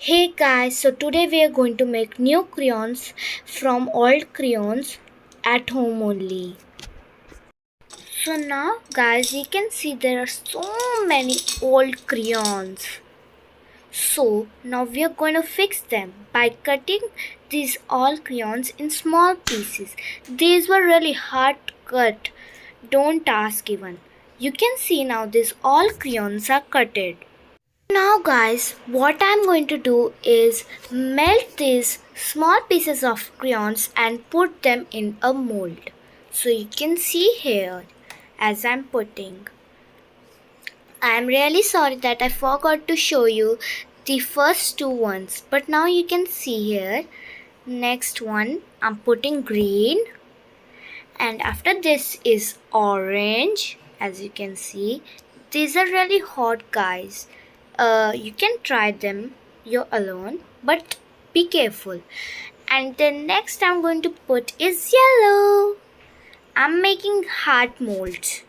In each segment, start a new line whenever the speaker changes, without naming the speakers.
Hey guys, so today we are going to make new crayons from old crayons at home only. So now guys, you can see there are so many old crayons. So now we are going to fix them by cutting these all crayons in small pieces. These were really hard to cut. Don't ask even. You can see now these all crayons are cutted. Now guys, what I'm going to do is melt these small pieces of crayons and put them in a mold. So you can see here as I'm putting. I'm really sorry that I forgot to show you the first two ones, but now you can see here. Next one I'm putting green, and after this is orange. As you can see, these are really hot guys. You can try them you're alone, but be careful. And then next I'm going to put is yellow. I'm making heart molds.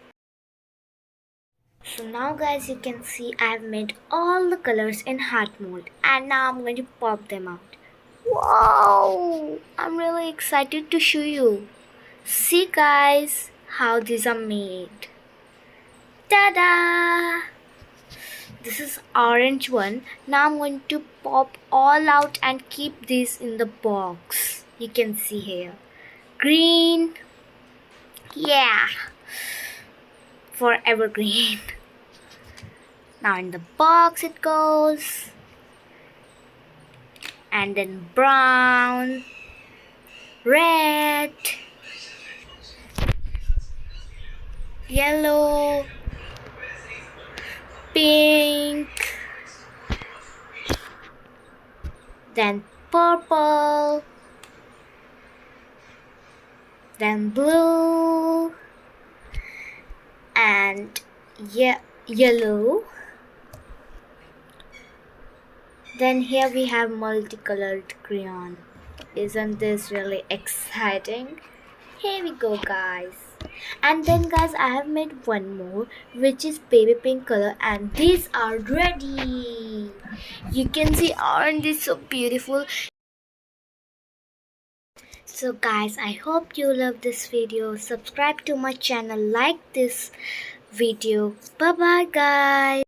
So now guys, you can see I have made all the colors in heart mold, and now I'm going to pop them out. Wow, I'm really excited to show you. See guys how these are made. Ta-da! This is orange one. Now I'm going to pop all out and keep these in the box. You can see here. Green. Yeah. Forever green. Now in the box it goes. And then brown. Red. Yellow. Pink. Then purple, then blue, and yellow. Then here we have multicolored crayon. Isn't this really exciting? Here we go guys. And then guys, I have made one more, which is baby pink color, and these are ready. You can see, aren't they so beautiful? So guys, I hope you love this video. Subscribe to my channel, like this video. Bye bye guys.